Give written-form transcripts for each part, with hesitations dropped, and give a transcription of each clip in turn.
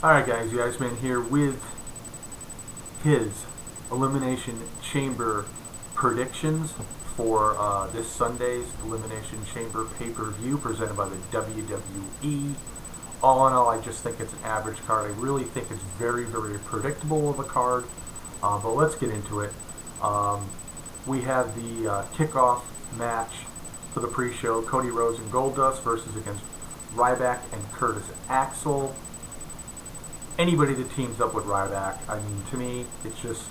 Alright guys, you guys been here with his Elimination Chamber predictions for this Sunday's Elimination Chamber pay-per-view presented by the WWE. All in all, I just think it's an average card. I really think it's very, very predictable of a card. But let's get into it. We have the kickoff match for the pre-show. Cody Rhodes and Goldust versus against Ryback and Curtis Axel. Anybody that teams up with Ryback, I mean, to me, it's just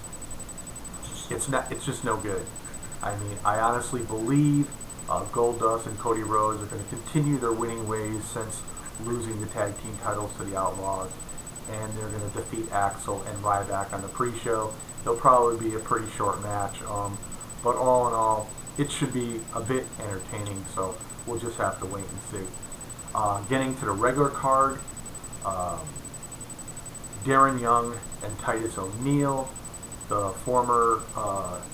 no good. I mean, I honestly believe Goldust and Cody Rhodes are going to continue their winning ways since losing the tag team titles to the Outlaws, and they're going to defeat Axel and Ryback on the pre-show. It'll probably be a pretty short match, but all in all, it should be a bit entertaining. So we'll just have to wait and see. Getting to the regular card. Darren Young and Titus O'Neil, the former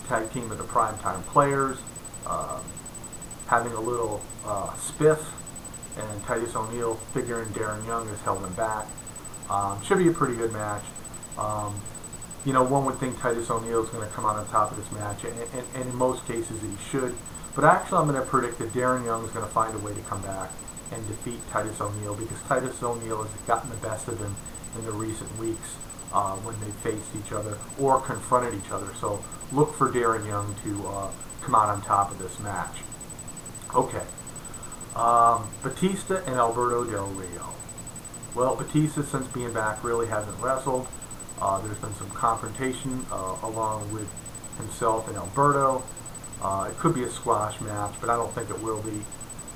tag team of the Primetime Players, having a little spiff, and Titus O'Neil figuring Darren Young has held him back. Should be a pretty good match. You know, one would think Titus O'Neil is going to come out on top of this match, and in most cases he should. But actually I'm going to predict that Darren Young is going to find a way to come back and defeat Titus O'Neil, because Titus O'Neil has gotten the best of him in the recent weeks when they faced each other or confronted each other. So look for Darren Young to come out on top of this match. Okay. Batista and Alberto Del Rio. Well, Batista, since being back, really hasn't wrestled. There's been some confrontation along with himself and Alberto. It could be a squash match, but I don't think it will be.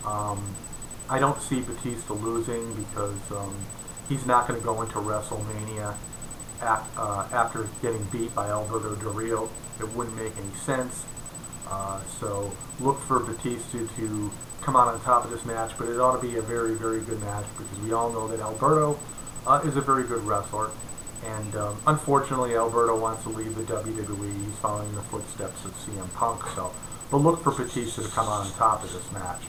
I don't see Batista losing because he's not going to go into WrestleMania after getting beat by Alberto Del Rio. It wouldn't make any sense. So look for Batista to come out on top of this match, but it ought to be a very, very good match, because we all know that Alberto is a very good wrestler. And unfortunately, Alberto wants to leave the WWE. He's following in the footsteps of CM Punk. But look for Batista to come out on top of this match.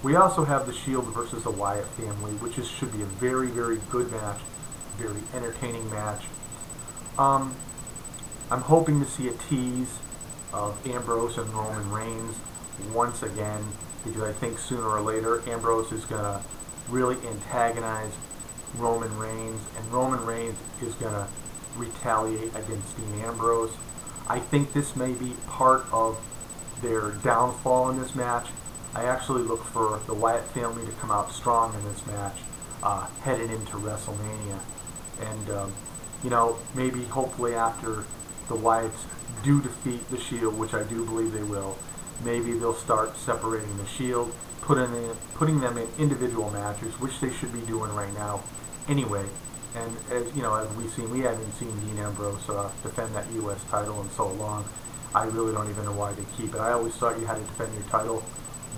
We also have the Shield versus the Wyatt family, which should be a very, very good match, very entertaining match. I'm hoping to see a tease of Ambrose and Roman Reigns once again, because I think sooner or later Ambrose is going to really antagonize Roman Reigns, and Roman Reigns is going to retaliate against Dean Ambrose. I think this may be part of their downfall in this match. I actually look for the Wyatt family to come out strong in this match, headed into WrestleMania. And, you know, maybe hopefully after the Wyatts do defeat the Shield, which I do believe they will, maybe they'll start separating the Shield, putting them in individual matches, which they should be doing right now anyway. And as you know, as we've seen, we haven't seen Dean Ambrose defend that U.S. title in so long. I really don't even know why they keep it. I always thought you had to defend your title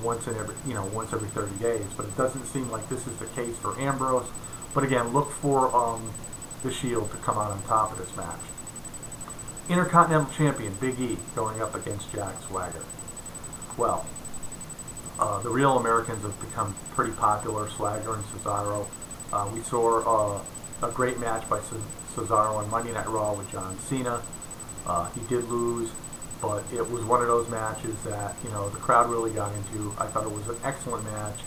once every 30 days, but it doesn't seem like this is the case for Ambrose. But again, look for the Shield to come out on top of this match. Intercontinental Champion Big E going up against Jack Swagger. Well, the Real Americans have become pretty popular, Swagger and Cesaro. We saw a great match by Cesaro on Monday Night Raw with John Cena. He did lose, but it was one of those matches that, you know, the crowd really got into. I thought it was an excellent match,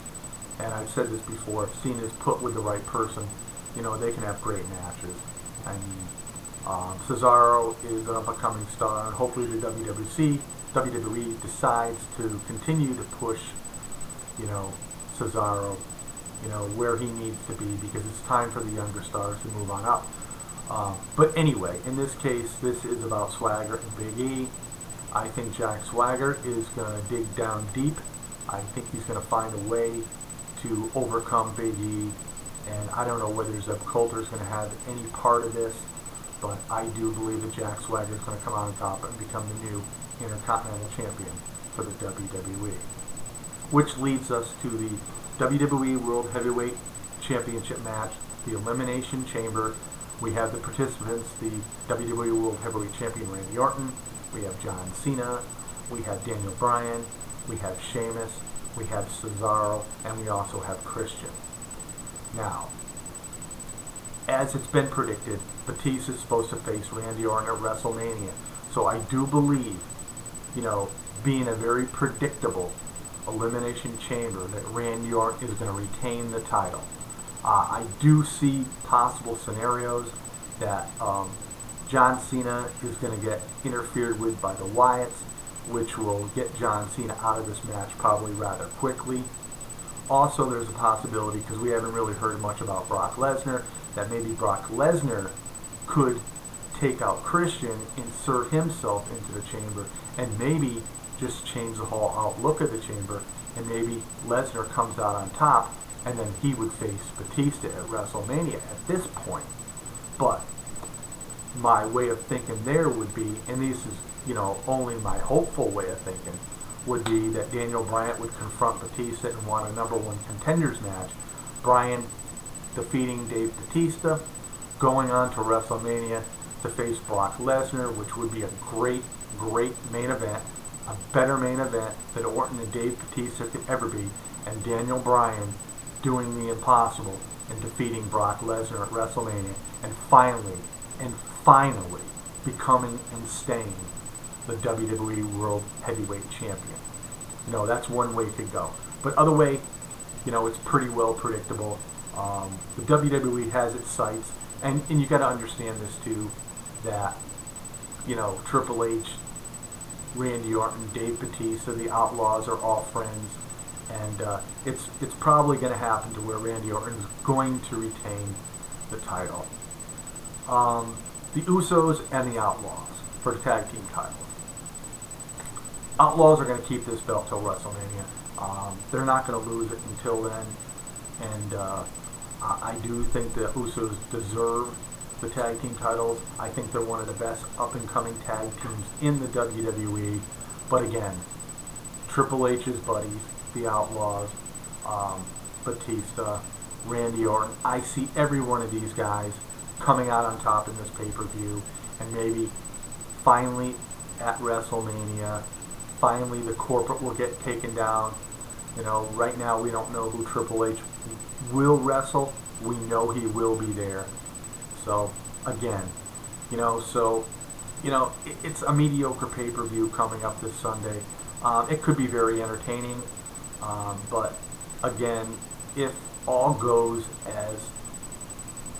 and I've said this before, if Cena's put with the right person, you know, they can have great matches. I mean, Cesaro is an up-and-coming star, and hopefully the WWE decides to continue to push, you know, Cesaro, you know, where he needs to be, because it's time for the younger stars to move on up. But anyway, in this case, this is about Swagger and Big E. I think Jack Swagger is going to dig down deep. I think he's going to find a way to overcome Big E. And I don't know whether Zeb Coulter is going to have any part of this, but I do believe that Jack Swagger is going to come out on top and become the new Intercontinental Champion for the WWE. Which leads us to the WWE World Heavyweight Championship match, the Elimination Chamber. We have the participants, the WWE World Heavyweight Champion Randy Orton, we have John Cena, we have Daniel Bryan, we have Sheamus, we have Cesaro, and we also have Christian. Now, as it's been predicted, Batista is supposed to face Randy Orton at WrestleMania. So I do believe, being a very predictable Elimination Chamber, that Randy Orton is going to retain the title. I do see possible scenarios that John Cena is going to get interfered with by the Wyatts, which will get John Cena out of this match probably rather quickly. Also, there's a possibility, because we haven't really heard much about Brock Lesnar, that maybe Brock Lesnar could take out Christian, insert himself into the chamber, and maybe just change the whole outlook of the chamber, and maybe Lesnar comes out on top, and then he would face Batista at WrestleMania at this point. But my way of thinking there would be, and this is, only my hopeful way of thinking, would be that Daniel Bryan would confront Batista and want a #1 contenders match. Bryan defeating Dave Batista, going on to WrestleMania to face Brock Lesnar, which would be a great, great main event, a better main event than Orton and Dave Batista could ever be, and Daniel Bryan doing the impossible and defeating Brock Lesnar at WrestleMania, and finally becoming and staying the WWE World Heavyweight Champion. That's one way it could go. But other way, it's pretty well predictable. The WWE has its sights, and you got to understand this too, that Triple H, Randy Orton, Dave Batista, the Outlaws are all friends, and it's probably going to happen to where Randy Orton is going to retain the title. The Usos and the Outlaws for the tag team titles. Outlaws are going to keep this belt till WrestleMania. They're not going to lose it until then, and I do think the Usos deserve the tag team titles. I think they're one of the best up-and-coming tag teams in the WWE. But again, Triple H's buddies, the Outlaws, Batista, Randy Orton, I see every one of these guys coming out on top in this pay-per-view, and maybe finally at WrestleMania, finally the corporate will get taken down. Right now we don't know who Triple H will wrestle. We know he will be there. So again, it's a mediocre pay-per-view coming up this Sunday. It could be very entertaining, but again, if all goes as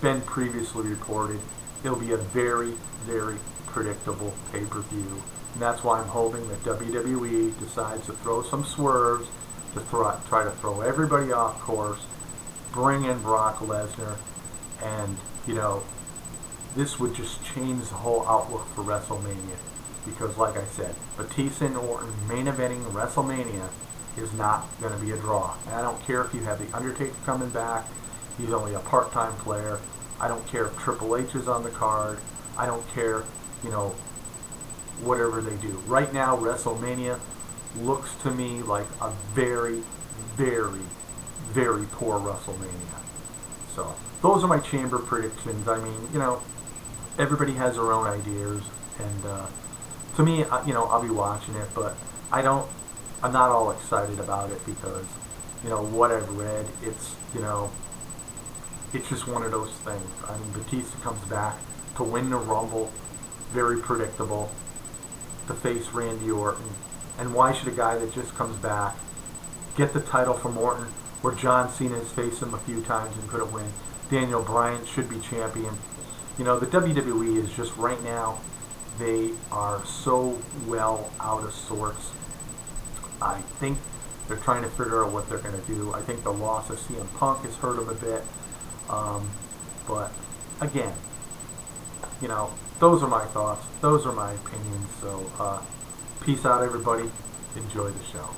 been previously reported, it'll be a very, very predictable pay-per-view. And that's why I'm hoping that WWE decides to throw some swerves to try to throw everybody off course, bring in Brock Lesnar, and, this would just change the whole outlook for WrestleMania. Because, like I said, Batista and Orton main eventing WrestleMania is not going to be a draw. And I don't care if you have The Undertaker coming back. He's only a part-time player. I don't care if Triple H is on the card. I don't care, whatever they do. Right now, WrestleMania looks to me like a very, very, very poor WrestleMania. So, those are my chamber predictions. I mean, everybody has their own ideas, and to me, I'll be watching it, but I'm not all excited about it because, what I've read, it's just one of those things. I mean, Batista comes back to win the Rumble, very predictable, to face Randy Orton, and why should a guy that just comes back get the title from Orton, where John Cena has faced him a few times and couldn't win? Daniel Bryan should be champion. The WWE is just right now, they are so well out of sorts. I think they're trying to figure out what they're going to do. I think the loss of CM Punk has hurt them a bit. But again, those are my thoughts. Those are my opinions. So peace out, everybody. Enjoy the show.